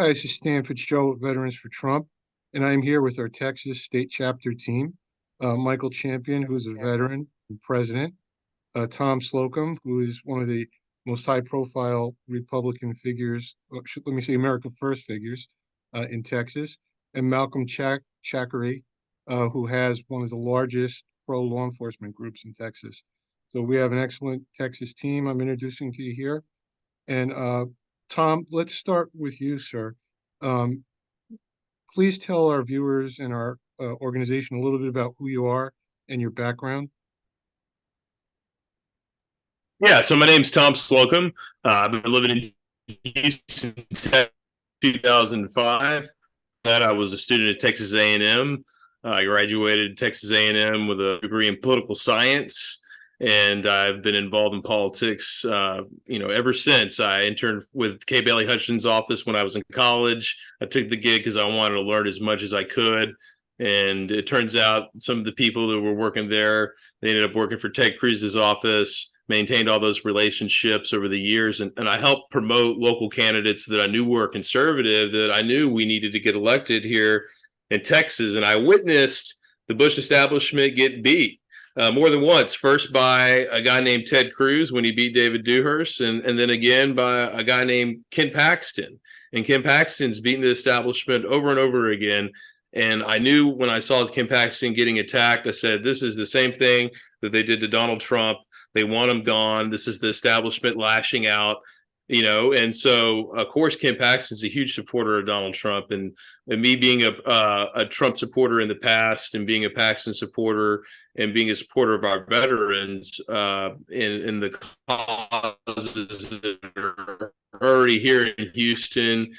Hi, this is Stan Fitzgerald, Veterans for Trump, and I'm here with our Texas state chapter team. Michael Champion, who's a veteran and president, Tom Slocum, who is one of the most high-profile Republican figures, let me say America First figures in Texas, and Malcolm Chakery, who has one of the largest pro-law enforcement groups in Texas. So we have an excellent Texas team I'm introducing to you here. And Tom, let's start with you, sir. Um, please tell our viewers and our organization a little bit about who you are and your background. Yeah, so my name's Tom Slocum. I've been living in Houston since 2005. That I was a student at Texas A&M. I graduated Texas A&M with a degree in political science, and I've been involved in politics, ever since. I interned with Kay Bailey Hutchinson's office when I was in college. I took the gig because I wanted to learn as much as I could. And it turns out some of the people that were working there, they ended up working for Ted Cruz's office, maintained all those relationships over the years. And I helped promote local candidates that I knew were conservative, that I knew we needed to get elected here in Texas. And I witnessed the Bush establishment get beat more than once. First by a guy named Ted Cruz when he beat David Dewhurst, and then again by a guy named Ken Paxton. And Ken Paxton's beaten the establishment over and over again. And I knew when I saw Ken Paxton getting attacked, I said, this is the same thing that they did to Donald Trump. They want him gone. This is the establishment lashing out, And so, of course, Ken Paxton's a huge supporter of Donald Trump. And me being a Trump supporter in the past and being a Paxton supporter and being a supporter of our veterans in the causes that are already here in Houston,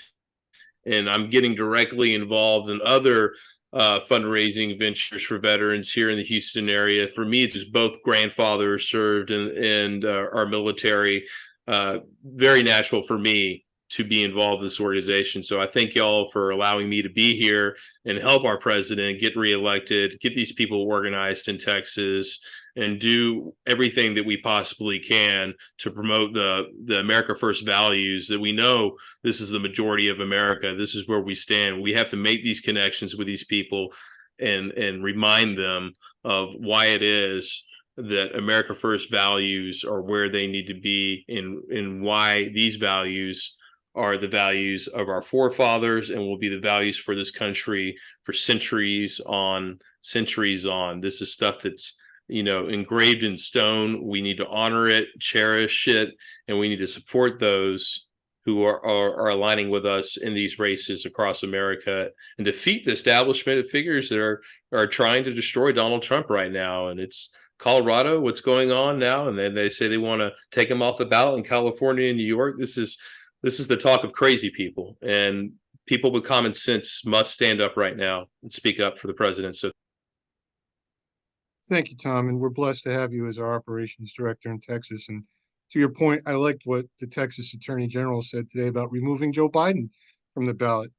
and I'm getting directly involved in other fundraising ventures for veterans here in the Houston area. For me, it's both grandfathers served in our military. Very natural for me to be involved in this organization. So I thank y'all for allowing me to be here and help our president get reelected, get these people organized in Texas, and do everything that we possibly can to promote the America First values that we know this is the majority of America. This is where we stand. We have to make these connections with these people and remind them of why it is that America First values are where they need to be, and why these values are the values of our forefathers and will be the values for this country for centuries on centuries on. This is stuff that's engraved in stone. We need to honor it, cherish it, and we need to support those who are aligning with us in these races across America and defeat the establishment of figures that are trying to destroy Donald Trump right now. And it's Colorado, what's going on now, and then they say they want to take him off the ballot in California and New York. This is the talk of crazy people, and people with common sense must stand up right now and speak up for the president. So thank you, Tom, and we're blessed to have you as our operations director in Texas. And to your point, I liked what the Texas Attorney General said today about removing Joe Biden from the ballot.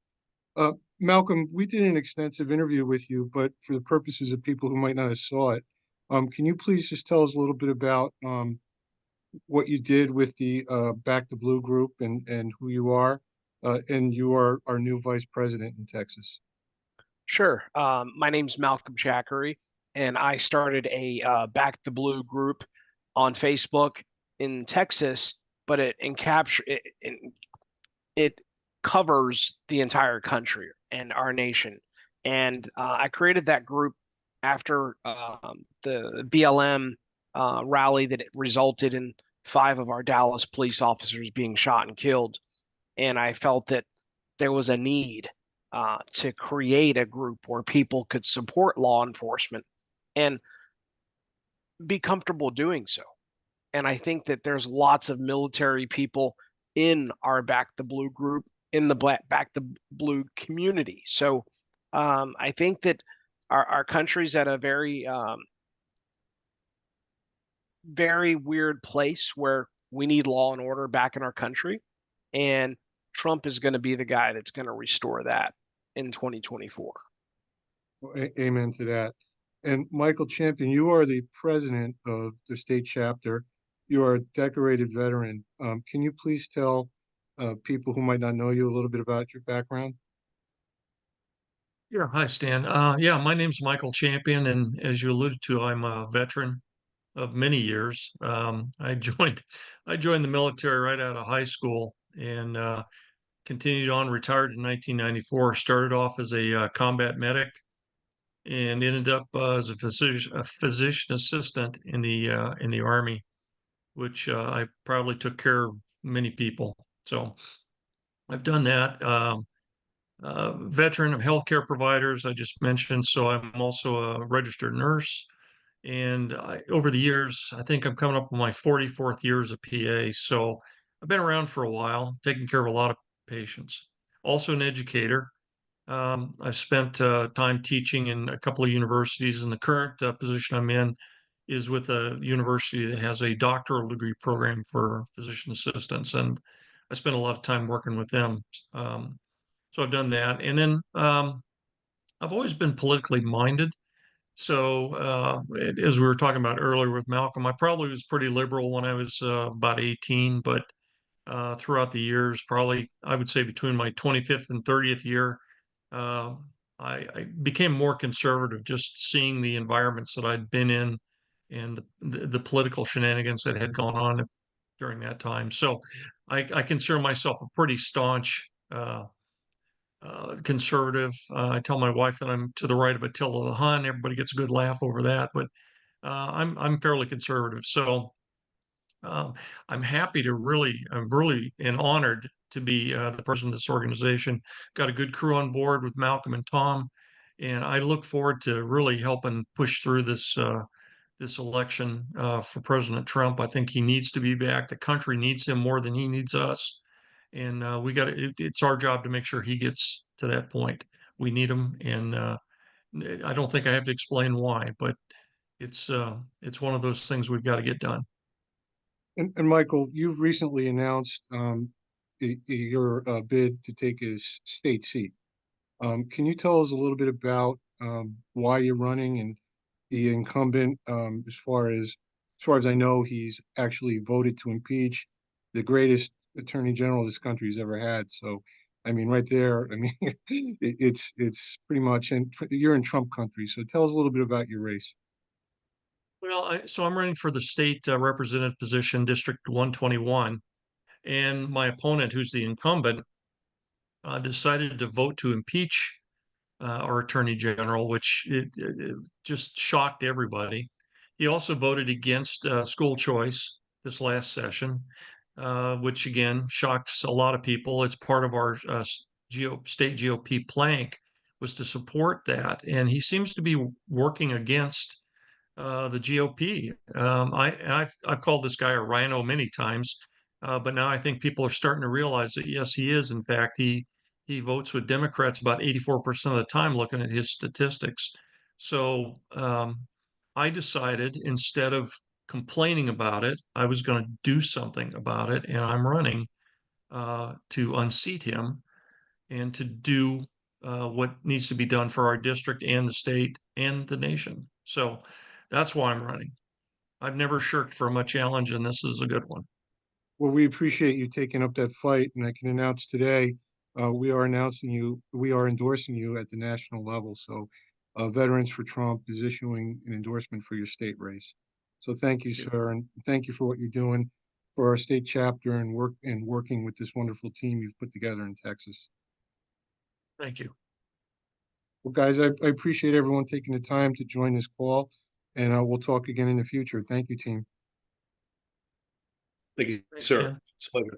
Malcolm, we did an extensive interview with you, but for the purposes of people who might not have saw it, can you please just tell us a little bit about what you did with the Back the Blue group and who you are? And you are our new vice president in Texas. Sure. My name's Malcom Chakery, and I started a Back the Blue group on Facebook in Texas, but it covers the entire country and our nation. And I created that group after the BLM rally that resulted in 5 of our Dallas police officers being shot and killed. And I felt that there was a need to create a group where people could support law enforcement and be comfortable doing so. And I think that there's lots of military people in our Back the Blue group, in the Back the Blue community. So I think that our country's at a very, very weird place where we need law and order back in our country. And Trump is going to be the guy that's going to restore that in 2024. Amen to that. And Michael Champion, you are the president of the state chapter. You are a decorated veteran. Can you please tell people who might not know you a little bit about your background? Yeah, hi Stan. Yeah, my name's Michael Champion, and as you alluded to, I'm a veteran of many years. I joined the military right out of high school, and continued on. Retired in 1994. Started off as a combat medic, and ended up as a physician assistant in the Army, which I proudly took care of many people. So I've done that. Veteran of healthcare providers, I just mentioned. So I'm also a registered nurse. And over the years, I think I'm coming up on my 44th year as a PA. So I've been around for a while, taking care of a lot of patients. Also an educator. I've spent time teaching in a couple of universities, and the current position I'm in is with a university that has a doctoral degree program for physician assistants. And I spend a lot of time working with them. So I've done that. And then I've always been politically minded. So, as we were talking about earlier with Malcolm, I probably was pretty liberal when I was about 18, but throughout the years, probably I would say between my 25th and 30th year, uh, I became more conservative, just seeing the environments that I'd been in and the political shenanigans that had gone on during that time. So, I consider myself a pretty staunch conservative. I tell my wife that I'm to the right of Attila the Hun. Everybody gets a good laugh over that, but I'm fairly conservative. So um, I'm really and honored to be the president of this organization. Got a good crew on board with Malcolm and Tom, and I look forward to really helping push through this election for President Trump. I think he needs to be back. The country needs him more than he needs us, and it's our job to make sure he gets to that point. We need him, and I don't think I have to explain why, but it's one of those things we've got to get done. And Michael, you've recently announced your bid to take a state seat. Can you tell us a little bit about why you're running and the incumbent? As far as I know, he's actually voted to impeach the greatest attorney general this country's ever had. So, I mean, right there, I mean, it's pretty much you're in Trump country. So, tell us a little bit about your race. Well, so I'm running for the state representative position, District 121, and my opponent, who's the incumbent, decided to vote to impeach our attorney general, which it just shocked everybody. He also voted against school choice this last session, which again shocks a lot of people. It's part of our state GOP plank was to support that, and he seems to be working against the GOP. I've called this guy a rhino many times, but now I think people are starting to realize that yes, he is. In fact, he votes with Democrats about 84% of the time, looking at his statistics. So I decided instead of complaining about it, I was going to do something about it, and I'm running to unseat him and to do what needs to be done for our district and the state and the nation. So that's why I'm running. I've never shirked from a challenge, and this is a good one. Well, we appreciate you taking up that fight, and I can announce today, we are endorsing you at the national level. So, Veterans for Trump is issuing an endorsement for your state race. So thank you, sir, and thank you for what you're doing for our state chapter and working with this wonderful team you've put together in Texas. Thank you. Well, guys, I appreciate everyone taking the time to join this call, and we'll talk again in the future. Thank you, team. Thank you, Thanks, sir. Ken. It's a pleasure.